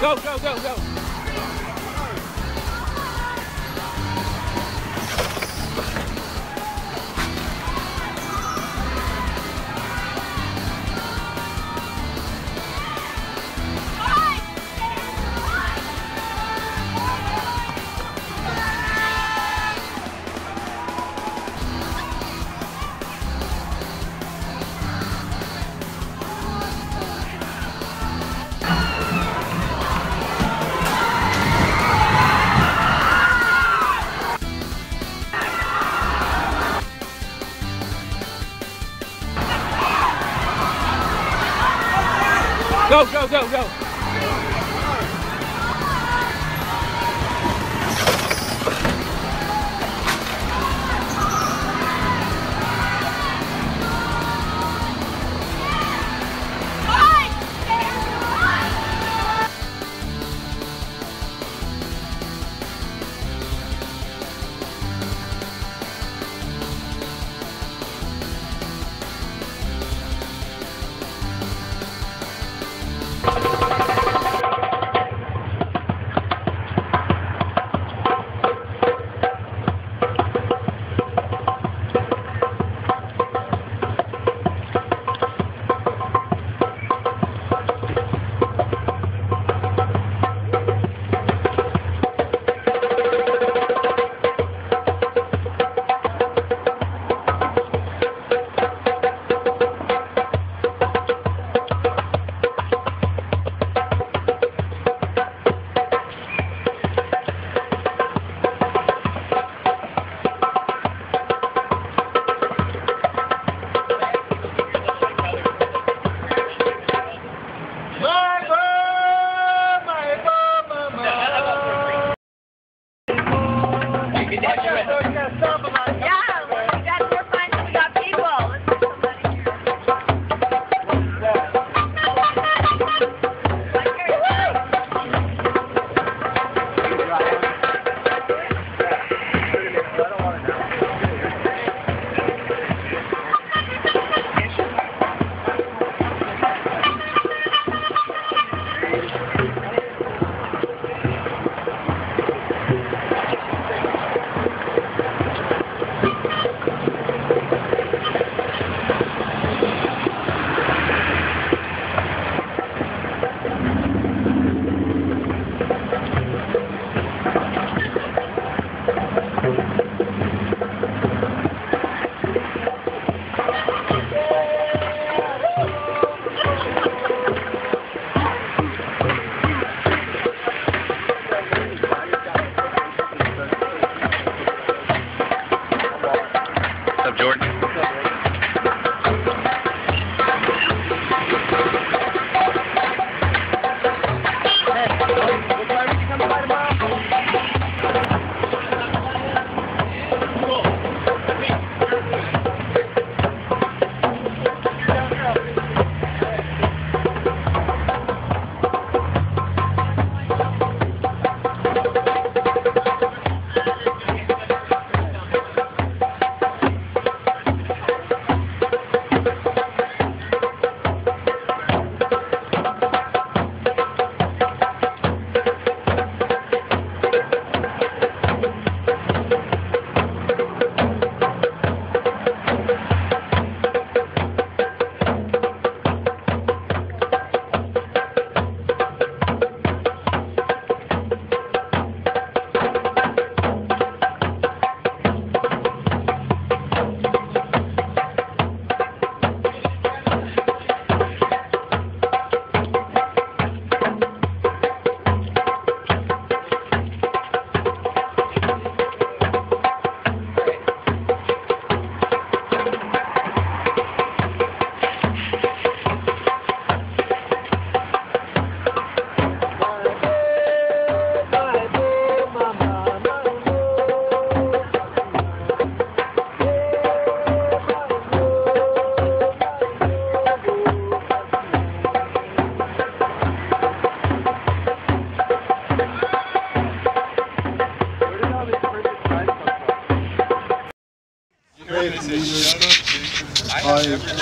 Go, go, go, go. Go, go, go, go.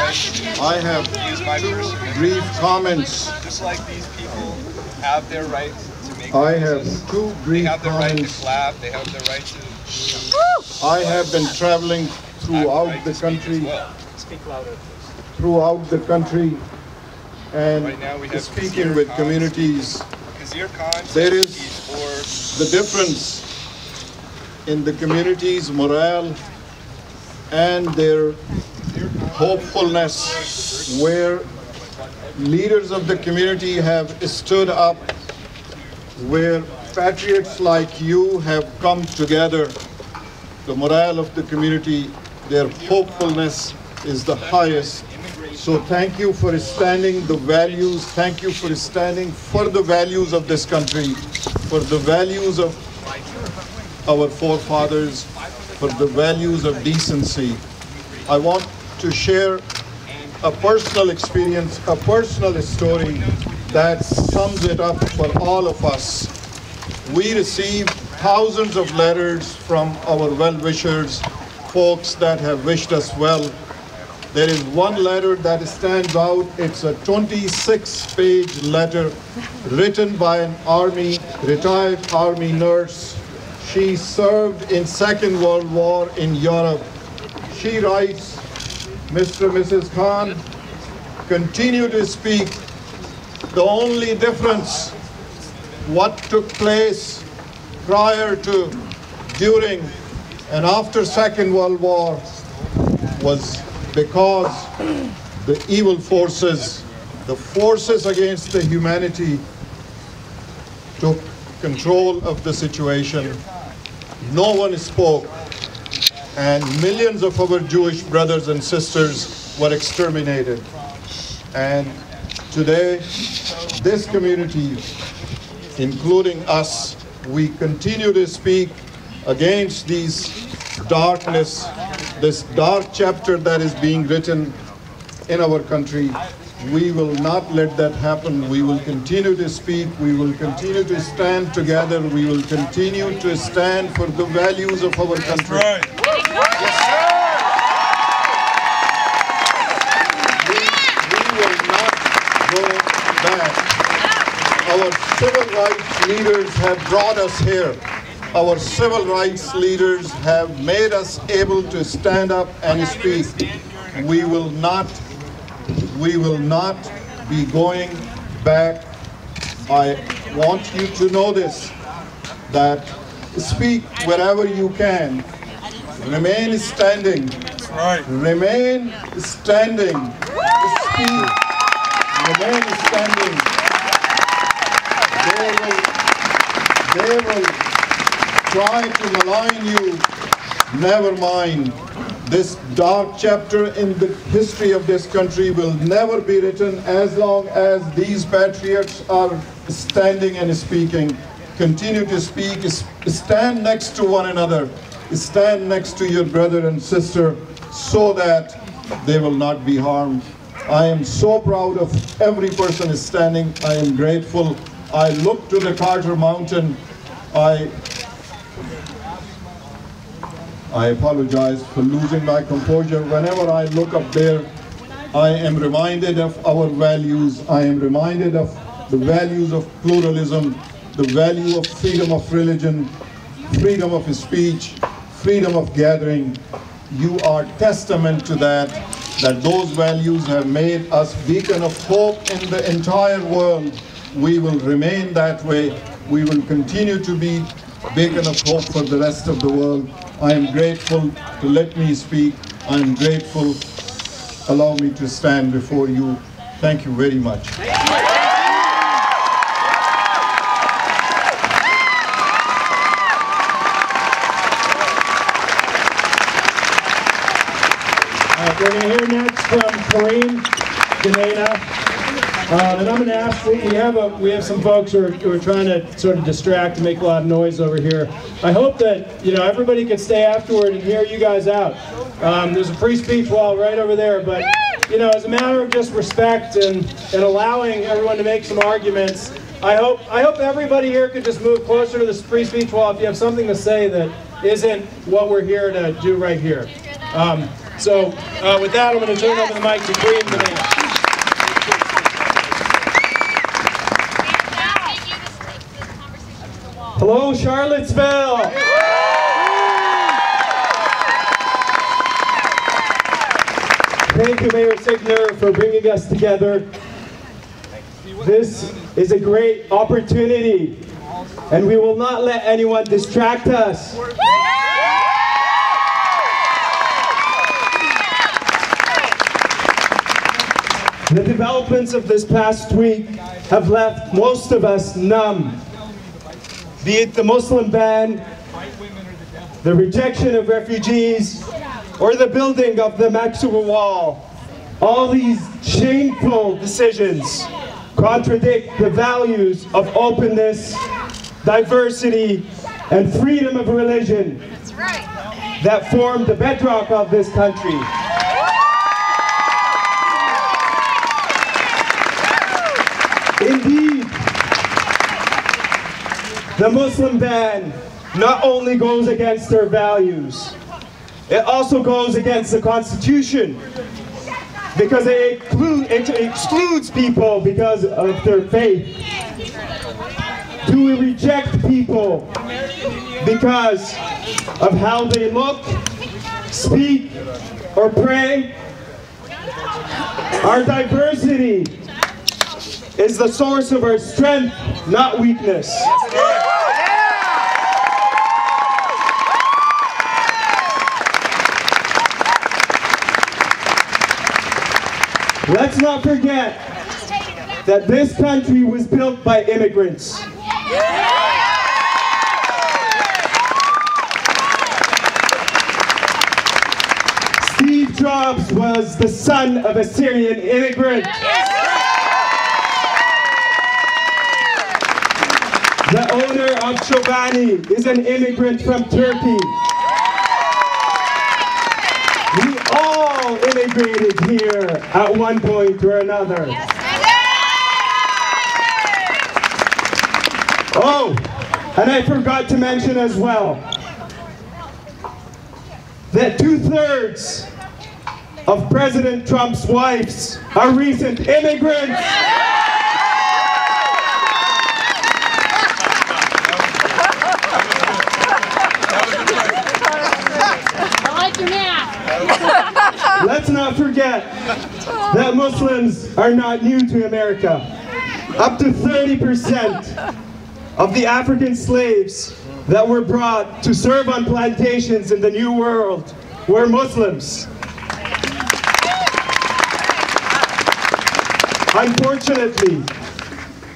I have brief comments. Just like these people have their right to make I have two brief they have the right to comments. clap, they have the right to I have been traveling throughout the country, and Right now we have speaking with communities. There is the difference in the community's morale and their hopefulness, where leaders of the community have stood up, where patriots like you have come together. The morale of the community, their hopefulness is the highest. So thank you for standing the values, thank you for standing for the values of this country, for the values of our forefathers, for the values of decency. I want to share a personal experience, a personal story that sums it up for all of us. We received thousands of letters from our well-wishers, folks that have wished us well. There is one letter that stands out. It's a 26-page letter written by an retired army nurse. She served in Second World War in Europe. She writes, Mr. and Mrs. Khan, continue to speak. The only difference, what took place prior to, during, and after Second World War was because the evil forces, the forces against the humanity, took control of the situation. No one spoke, and millions of our Jewish brothers and sisters were exterminated. And today, this community, including us, we continue to speak against these darkness, this dark chapter that is being written in our country. We will not let that happen. We will continue to speak. We will continue to stand together. We will continue to stand for the values of our country. That's right. We will not go back. Our civil rights leaders have brought us here. Our civil rights leaders have made us able to stand up and speak. We will not be going back. I want you to know this, that speak wherever you can. Remain standing. That's right. Remain standing. Speak. Remain standing. They will try to malign you. Never mind. This dark chapter in the history of this country will never be written as long as these patriots are standing and speaking. Continue to speak. Stand next to one another. Stand next to your brother and sister so that they will not be harmed. I am so proud of every person standing. I am grateful. I look to the Carter Mountain. I apologize for losing my composure. Whenever I look up there, I am reminded of our values. I am reminded of the values of pluralism, the value of freedom of religion, freedom of speech, freedom of gathering. You are testament to that those values have made us beacon of hope in the entire world. We will remain that way. We will continue to be a beacon of hope for the rest of the world. I am grateful to let me speak. I am grateful. Allow me to stand before you. Thank you very much. We're going to hear next from Kareem Ganena. And I'm going to ask, we have some folks who are trying to sort of distract and make a lot of noise over here. I hope that everybody can stay afterward and hear you guys out. There's a free speech wall right over there, but as a matter of just respect and allowing everyone to make some arguments, I hope everybody here could just move closer to the free speech wall if you have something to say that isn't what we're here to do right here. So with that, I'm going to turn over the mic to Kareem Danena. Hello, Charlottesville! Thank you, Mayor Signer, for bringing us together. This is a great opportunity, and we will not let anyone distract us. The developments of this past week have left most of us numb. Be it the Muslim ban, the rejection of refugees, or the building of the Mexico Wall. All these shameful decisions contradict the values of openness, diversity, and freedom of religion that form the bedrock of this country. Indeed, the Muslim ban not only goes against our values, it also goes against the Constitution, because it excludes people because of their faith. Do we reject people because of how they look, speak, or pray? Our diversity is the source of our strength, not weakness. Let's not forget that this country was built by immigrants. Steve Jobs was the son of a Syrian immigrant. The owner of Chobani is an immigrant from Turkey. We all immigrated here at one point or another. Oh, and I forgot to mention as well that 2/3 of President Trump's wives are recent immigrants. Let's not forget that Muslims are not new to America. Up to 30% of the African slaves that were brought to serve on plantations in the New World were Muslims. Unfortunately,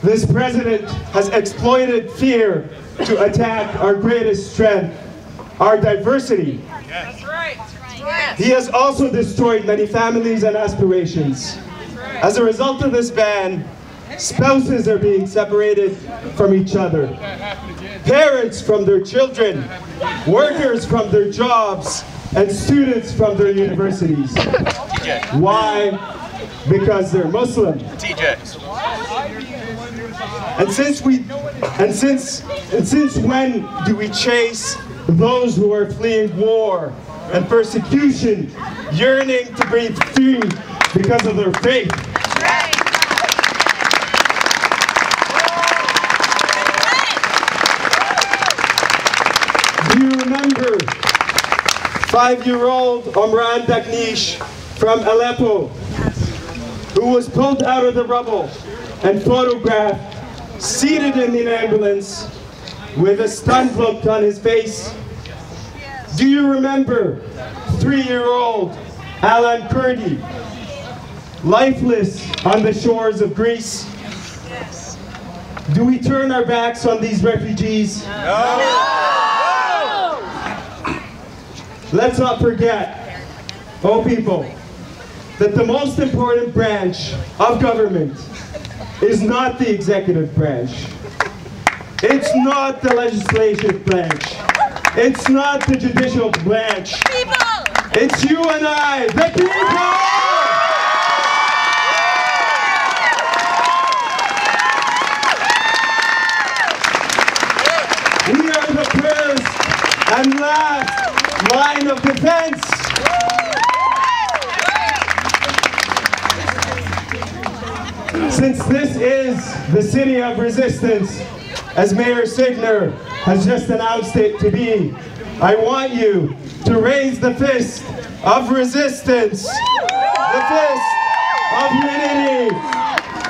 this president has exploited fear to attack our greatest strength, our diversity. That's right. He has also destroyed many families and aspirations. As a result of this ban, spouses are being separated from each other, parents from their children, workers from their jobs, and students from their universities. Why? Because they're Muslim. And since when do we chase those who are fleeing war and persecution, yearning to breathe free because of their faith? Do you remember 5-year-old Omran Dagnish from Aleppo, who was pulled out of the rubble and photographed seated in an ambulance with a stunned look on his face? Do you remember 3-year-old Alan Kurdi, lifeless on the shores of Greece? Yes. Do we turn our backs on these refugees? No! Let's not forget, oh people, that the most important branch of government is not the executive branch. It's not the legislative branch. It's not the judicial branch. People! It's you and I, the people! We are the first and last line of defense. Since this is the city of resistance, as Mayor Signer has just announced it to be, I want you to raise the fist of resistance, the fist of unity,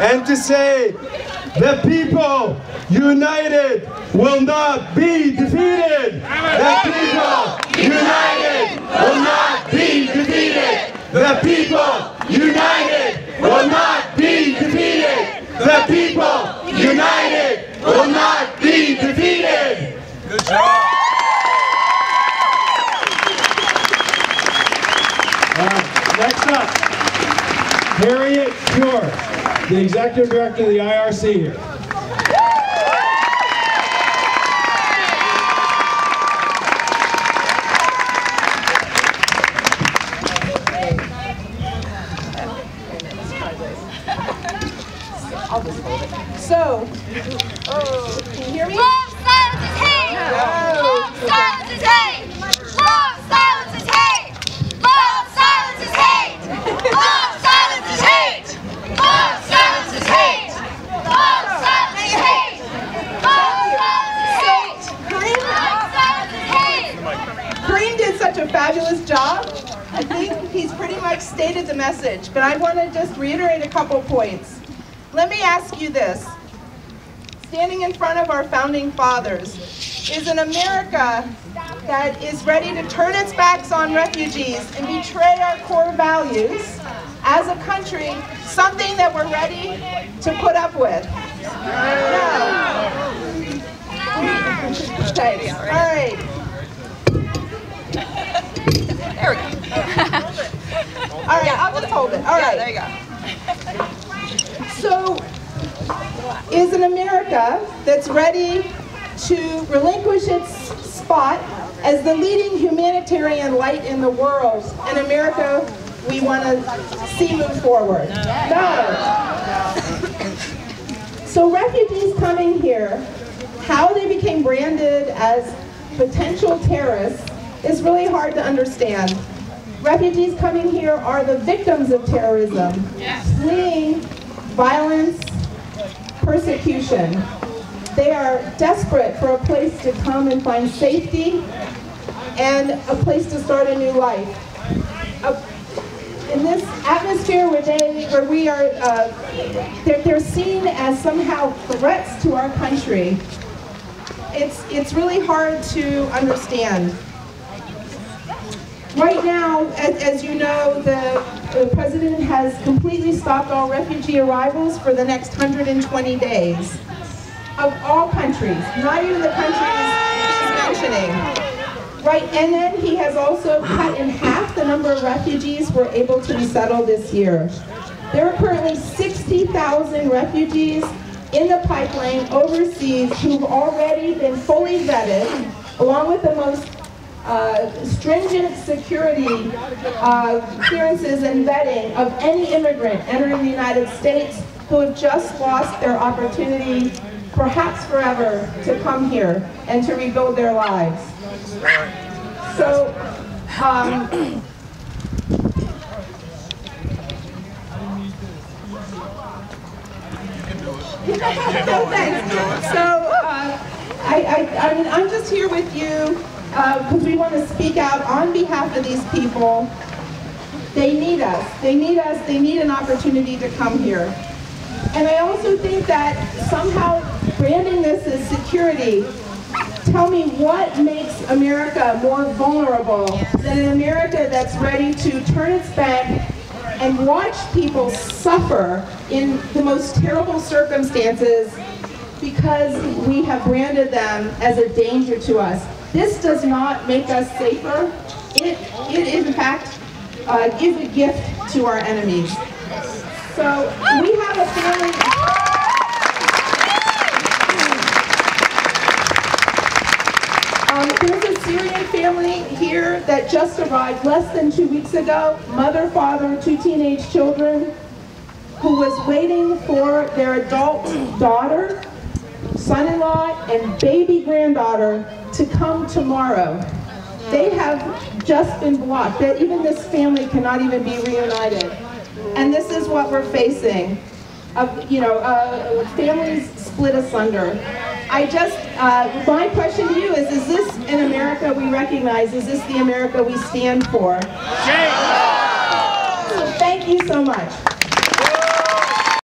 and to say, the people united will not be defeated. The people united will not be defeated. The people united will not be defeated. The people united will not be defeated. Good job. Next up, Harriet Pure, the Executive Director of the IRC here. So, can you hear me? Love, silence is hate! Love, silence is hate! Love, silence is hate! Love, silence is hate! Love, silence is hate! Love, silence is hate! Love, silence is hate! Love, silence is hate! Kareem did such a fabulous job. I think he's pretty much stated the message, but I want to just reiterate a couple points. Let me ask you this. Standing in front of our founding fathers is an America that is ready to turn its backs on refugees and betray our core values as a country, something that we're ready to put up with. No. Okay. All right. There we go. All right, I'll just hold it. All right. There you go. So, is an America that's ready to relinquish its spot as the leading humanitarian light in the world, an America we want to see move forward? No. So refugees coming here, how they became branded as potential terrorists is really hard to understand. Refugees coming here are the victims of terrorism, fleeing violence, persecution. They are desperate for a place to come and find safety and a place to start a new life. In this atmosphere where we are, they're seen as somehow threats to our country. It's really hard to understand. Right now, as you know, the President has completely stopped all refugee arrivals for the next 120 days. Of all countries, not even the countries he's mentioning. Right, and then he has also cut in half the number of refugees we're able to resettle this year. There are currently 60,000 refugees in the pipeline overseas who've already been fully vetted, along with the most stringent security clearances and vetting of any immigrant entering the United States who have just lost their opportunity, perhaps forever, to come here and to rebuild their lives. So, no, thanks. So, I mean, I'm just here with you because we want to speak out on behalf of these people. They need us. They need us. They need an opportunity to come here. And I also think that somehow branding this as security, tell me what makes America more vulnerable than an America that's ready to turn its back and watch people suffer in the most terrible circumstances because we have branded them as a danger to us. This does not make us safer. It in fact, is a gift to our enemies. So we have a family. There's a Syrian family here that just arrived less than 2 weeks ago. Mother, father, 2 teenage children, who was waiting for their adult daughter, son-in-law, and baby granddaughter to come tomorrow. They have just been blocked. Even this family cannot even be reunited. And this is what we're facing. families split asunder. My question to you is this an America we recognize? Is this the America we stand for? So thank you so much.